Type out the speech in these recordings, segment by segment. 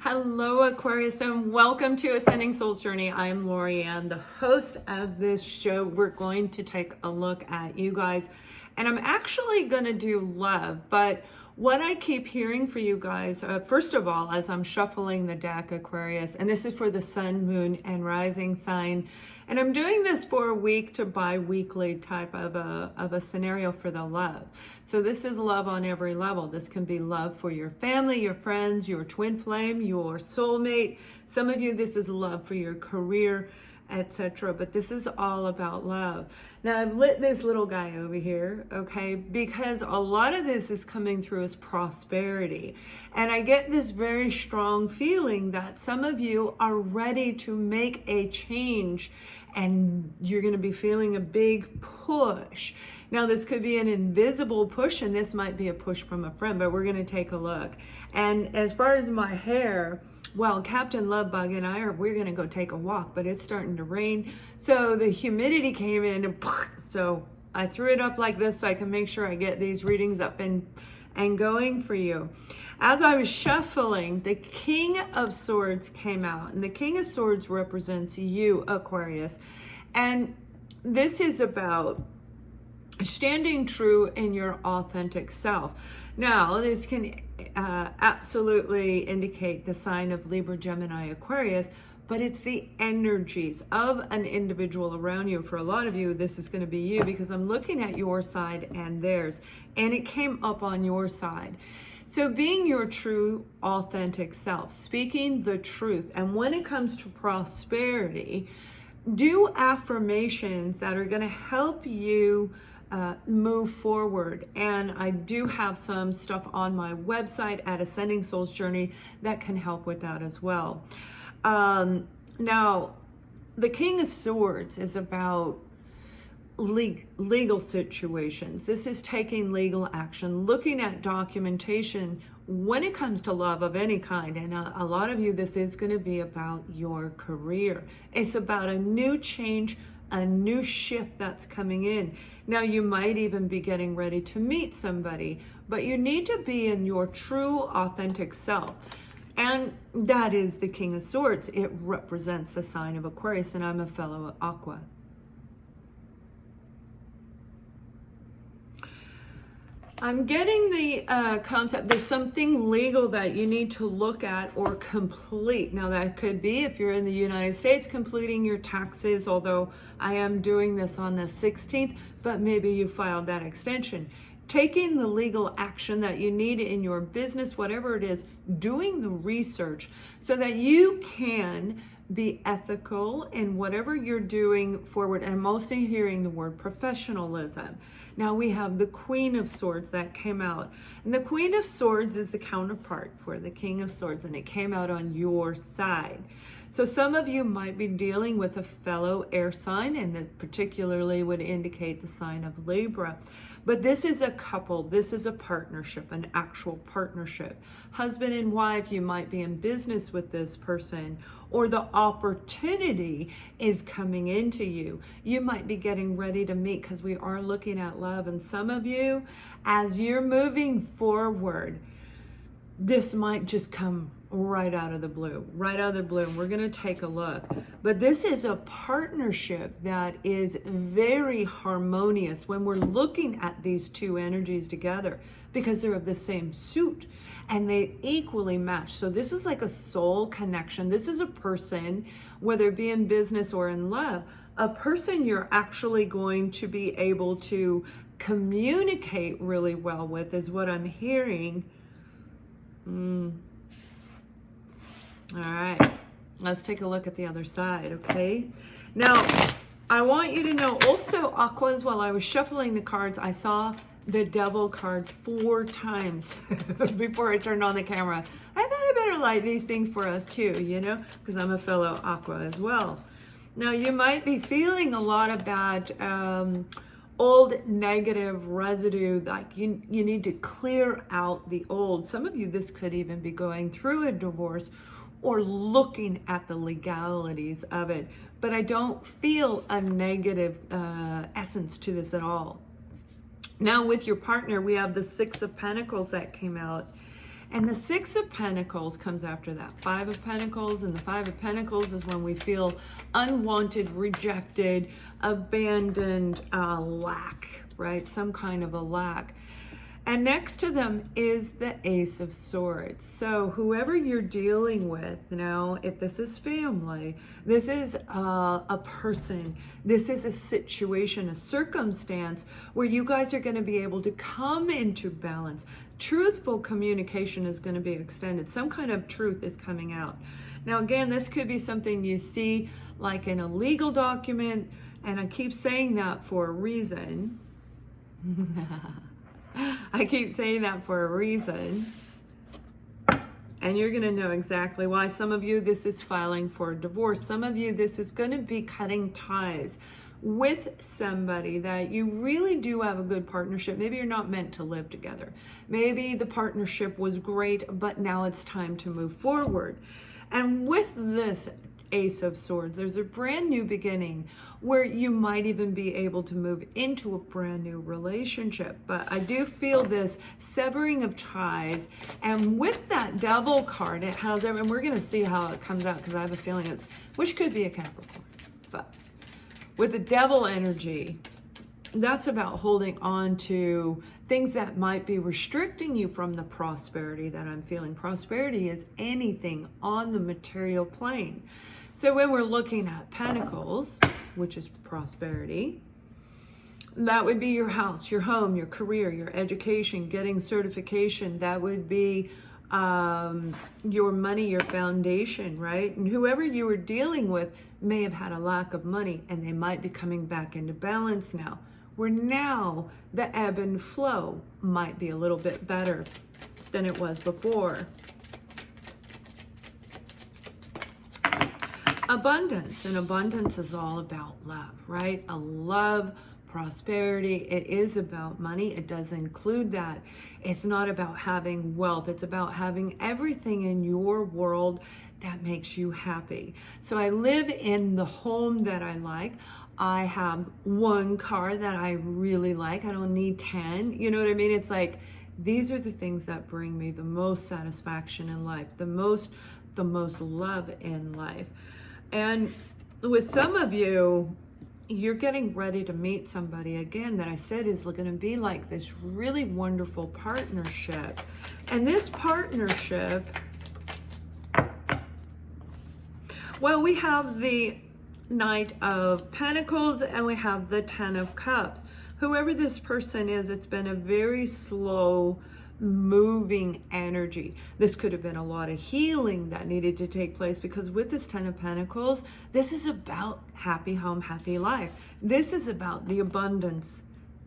Hello, Aquarius, and welcome to Ascending Soul's Journey. I am Lori, and the host of this show. We're going to take a look at you guys, and I'm actually going to do love, but what I keep hearing for you guys, first of all, as I'm shuffling the deck, Aquarius, and this is for the sun, moon, and rising sign, and I'm doing this for a week to bi-weekly type of a scenario for the love. So this is love on every level. This can be love for your family, your friends, your twin flame, your soulmate. Some of you, this is love for your career, etc. But this is all about love. Now I've lit this little guy over here, okay, because a lot of this is coming through as prosperity. And I get this very strong feeling that some of you are ready to make a change and you're going to be feeling a big push. Now this could be an invisible push, and this might be a push from a friend, but we're going to take a look. And as far as my hair, well, Captain Lovebug and we're going to go take a walk, but it's starting to rain. So the humidity came in, and so I threw it up like this so I can make sure I get these readings up and going for you. As I was shuffling, the King of Swords came out, and the King of Swords represents you, Aquarius. And this is about standing true in your authentic self. Now, this can absolutely indicate the sign of Libra, Gemini, Aquarius, but it's the energies of an individual around you. For a lot of you, this is going to be you, because I'm looking at your side and theirs, and it came up on your side. So being your true, authentic self, speaking the truth, and when it comes to prosperity, do affirmations that are going to help you move forward. And I do have some stuff on my website at Ascending Soul's Journey that can help with that as well. Now, the King of Swords is about legal situations. This is taking legal action, looking at documentation when it comes to love of any kind. And a lot of you, this is going to be about your career. It's about a new change, a new shift that's coming in. Now, you might even be getting ready to meet somebody, but you need to be in your true, authentic self. And that is the King of Swords. It represents the sign of Aquarius, and I'm a fellow Aqua. I'm getting the concept, there's something legal that you need to look at or complete. Now that could be, if you're in the United States, completing your taxes, although I am doing this on the 16th, but maybe you filed that extension. Taking the legal action that you need in your business, whatever it is, doing the research so that you can be ethical in whatever you're doing forward. And mostly hearing the word professionalism. Now we have the Queen of Swords that came out. And the Queen of Swords is the counterpart for the King of Swords, and it came out on your side. So some of you might be dealing with a fellow air sign, and that particularly would indicate the sign of Libra. But this is a couple, this is a partnership, an actual partnership. Husband and wife, you might be in business with this person, or the opportunity is coming into you. You might be getting ready to meet, because we are looking at love. And some of you, as you're moving forward, this might just come right out of the blue, right out of the blue. We're going to take a look. But this is a partnership that is very harmonious when we're looking at these two energies together, because they're of the same suit and they equally match. So this is like a soul connection. This is a person, whether it be in business or in love, a person you're actually going to be able to communicate really well with, is what I'm hearing. All right, let's take a look at the other side, okay? Now, I want you to know also, Aquas, while I was shuffling the cards, I saw the Devil card 4 times before I turned on the camera. I thought I better light these things for us too, you know, because I'm a fellow Aqua as well. Now, you might be feeling a lot of that old negative residue, like you need to clear out the old. Some of you, this could even be going through a divorce or looking at the legalities of it. But I don't feel a negative essence to this at all. Now with your partner, we have the 6 of Pentacles that came out. And the Six of Pentacles comes after that. Five of Pentacles, and the Five of Pentacles is when we feel unwanted, rejected, abandoned, lack, right? Some kind of a lack. And next to them is the Ace of Swords. So whoever you're dealing with now, if this is family, this is a person, this is a situation, a circumstance where you guys are going to be able to come into balance. Truthful communication is going to be extended. Some kind of truth is coming out. Now, again, this could be something you see like in a legal document, and I keep saying that for a reason. I keep saying that for a reason. And you're going to know exactly why. Some of you, this is filing for a divorce. Some of you, this is going to be cutting ties with somebody that you really do have a good partnership. Maybe you're not meant to live together. Maybe the partnership was great, but now it's time to move forward. And with this Ace of Swords, there's a brand new beginning where you might even be able to move into a brand new relationship. But I do feel this severing of ties, and with that Devil card, it has, and we're going to see how it comes out, because I have a feeling it's, which could be a Capricorn, but with the Devil energy, that's about holding on to things that might be restricting you from the prosperity that I'm feeling. Prosperity is anything on the material plane. So when we're looking at Pentacles, which is prosperity, that would be your house, your home, your career, your education, getting certification. That would be your money, your foundation, right? And whoever you were dealing with may have had a lack of money, and they might be coming back into balance now, where now the ebb and flow might be a little bit better than it was before. Abundance, and abundance is all about love, right? A love, prosperity. It is about money. It does include that. It's not about having wealth. It's about having everything in your world that makes you happy. So I live in the home that I like. I have one car that I really like. I don't need 10. You know what I mean? It's like, these are the things that bring me the most satisfaction in life, the most love in life. And with some of you, you're getting ready to meet somebody again that I said is going to be like this really wonderful partnership. And this partnership, well, we have the Knight of Pentacles and we have the Ten of Cups. Whoever this person is, it's been a very slow moving energy. This could have been a lot of healing that needed to take place, because with this Ten of Pentacles, this is about happy home, happy life. This is about the abundance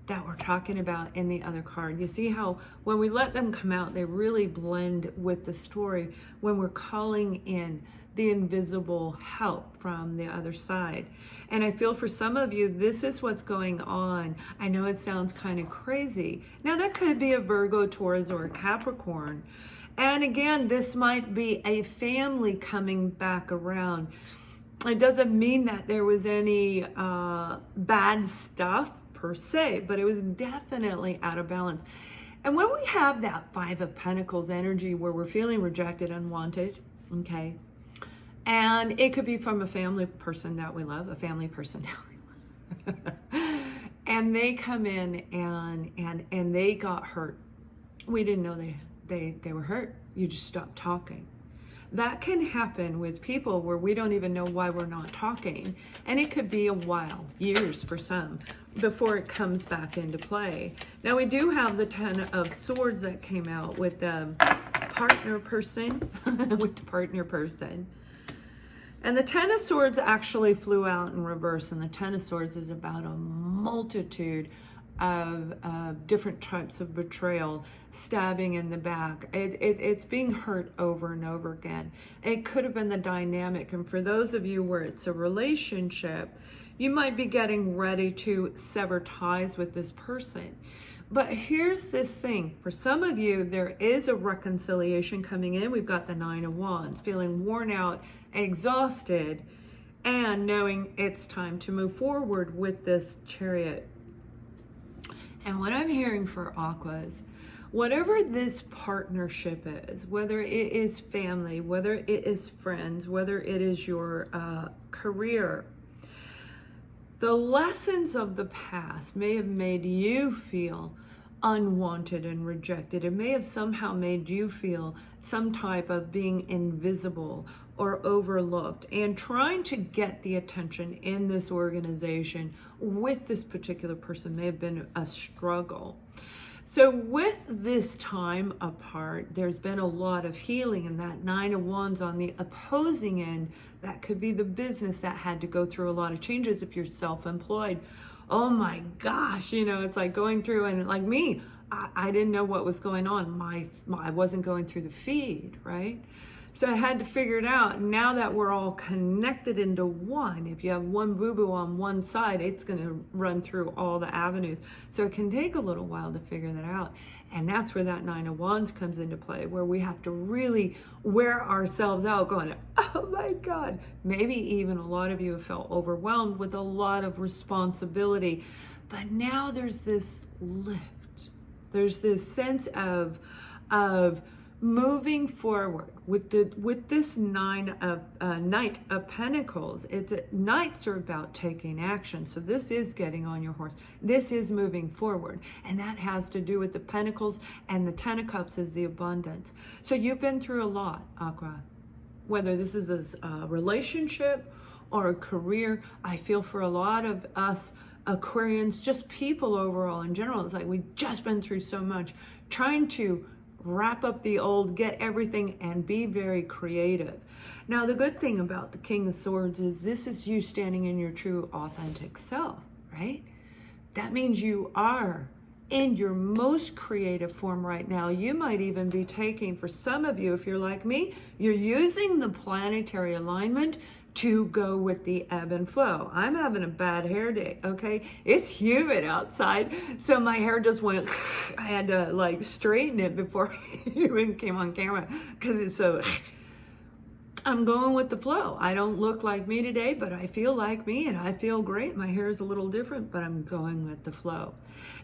that we're talking about in the other card. You see how when we let them come out, they really blend with the story when we're calling in the invisible help from the other side. And I feel for some of you, this is what's going on. I know it sounds kind of crazy. Now that could be a Virgo, Taurus, or a Capricorn. And again, this might be a family coming back around. It doesn't mean that there was any bad stuff per se, but it was definitely out of balance. And when we have that Five of Pentacles energy where we're feeling rejected, unwanted, okay, and it could be from a family person that we love, a family person that we love. And they come in and they got hurt. We didn't know they were hurt. You just stopped talking. That can happen with people where we don't even know why we're not talking. And it could be a while, years for some, before it comes back into play. Now we do have the Ten of Swords that came out with the partner person, with the partner person. And the Ten of Swords actually flew out in reverse, and the Ten of Swords is about a multitude of different types of betrayal, stabbing in the back. It's being hurt over and over again. It could have been the dynamic, and for those of you where it's a relationship, you might be getting ready to sever ties with this person. But here's this thing. For some of you, there is a reconciliation coming in. We've got the Nine of Wands, feeling worn out, exhausted, and knowing it's time to move forward with this Chariot. And what I'm hearing for Aquas, Whatever this partnership is, whether it is family, whether it is friends, whether it is your career, the lessons of the past may have made you feel unwanted and rejected. It may have somehow made you feel some type of being invisible or overlooked, and trying to get the attention in this organization with this particular person may have been a struggle. So with this time apart, there's been a lot of healing, and that Nine of Wands on the opposing end, that could be the business that had to go through a lot of changes. If you're self-employed, oh my gosh, it's like going through, and like me, I didn't know what was going on. I wasn't going through the feed, right? So I had to figure it out. Now that we're all connected into one, if you have one boo-boo on one side, it's going to run through all the avenues. So it can take a little while to figure that out. And that's where that Nine of Wands comes into play, where we have to really wear ourselves out going, oh my God. Maybe even a lot of you have felt overwhelmed with a lot of responsibility. But now there's this lift. There's this sense of moving forward with this Knight of Pentacles. Knights are about taking action. So this is getting on your horse. This is moving forward. And that has to do with the Pentacles, and the Ten of Cups is the abundance. So you've been through a lot, Aqua. Whether this is a relationship or a career, I feel for a lot of us Aquarians, just people overall in general, it's like we've just been through so much, trying to wrap up the old, get everything, and be very creative. Now, the good thing about the King of Swords is this is you standing in your true authentic self, right? That means you are in your most creative form right now. You might even be taking, for some of you, if you're like me, you're using the planetary alignment to go with the ebb and flow. I'm having a bad hair day, okay? It's humid outside, so my hair just went, I had to like straighten it before it even came on camera because it's so, I'm going with the flow. I don't look like me today, but I feel like me and I feel great. My hair is a little different, but I'm going with the flow.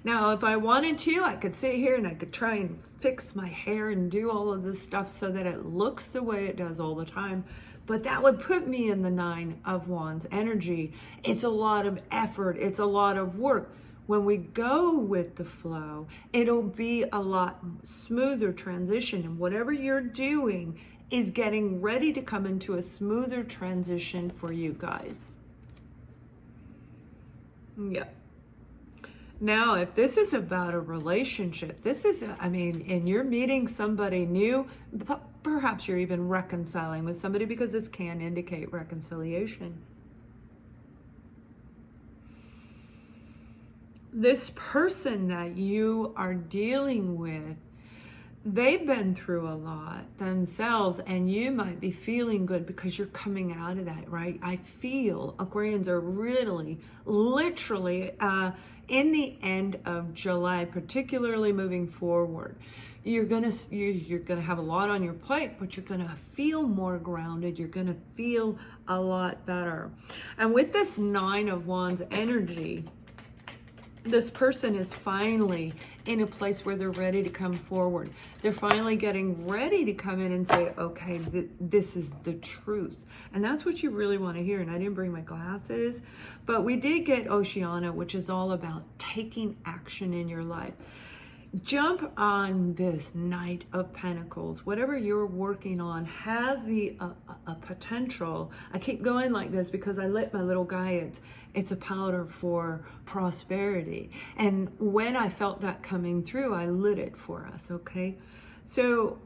Now, if I wanted to, I could sit here and I could try and fix my hair and do all of this stuff so that it looks the way it does all the time. But that would put me in the Nine of Wands energy. It's a lot of effort. It's a lot of work. When we go with the flow, it'll be a lot smoother transition. And whatever you're doing is getting ready to come into a smoother transition for you guys. Yeah. Now, if this is about a relationship, and you're meeting somebody new, perhaps you're even reconciling with somebody, because this can indicate reconciliation. This person that you are dealing with, they've been through a lot themselves, and you might be feeling good because you're coming out of that, right? I feel Aquarians are really, literally, in the end of July, particularly moving forward, you're gonna have a lot on your plate, but you're gonna feel more grounded. You're gonna feel a lot better. And with this Nine of Wands energy, this person is finally in a place where they're ready to come forward. They're finally getting ready to come in and say, okay, this is the truth. And that's what you really want to hear. And I didn't bring my glasses, but we did get Oceana, which is all about taking action in your life. Jump on this Knight of Pentacles. Whatever you're working on has the a potential. I keep going like this because I lit my little guy. It's a powder for prosperity. And when I felt that coming through, I lit it for us, okay? So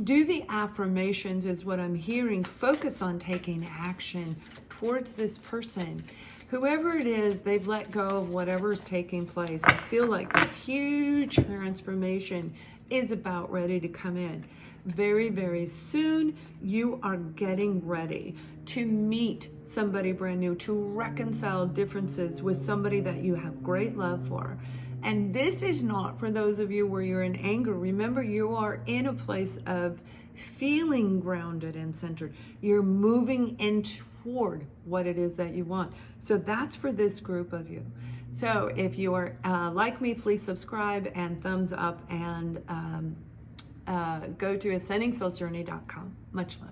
do the affirmations is what I'm hearing. Focus on taking action towards this person. Whoever it is, they've let go of whatever's taking place. I feel like this huge transformation is about ready to come in. Very, very soon, you are getting ready to meet somebody brand new, to reconcile differences with somebody that you have great love for. And this is not for those of you where you're in anger. Remember, you are in a place of feeling grounded and centered. You're moving in toward what it is that you want. So that's for this group of you. So if you are like me, please subscribe and thumbs up, and go to ascendingsoulsjourney.com. Much love.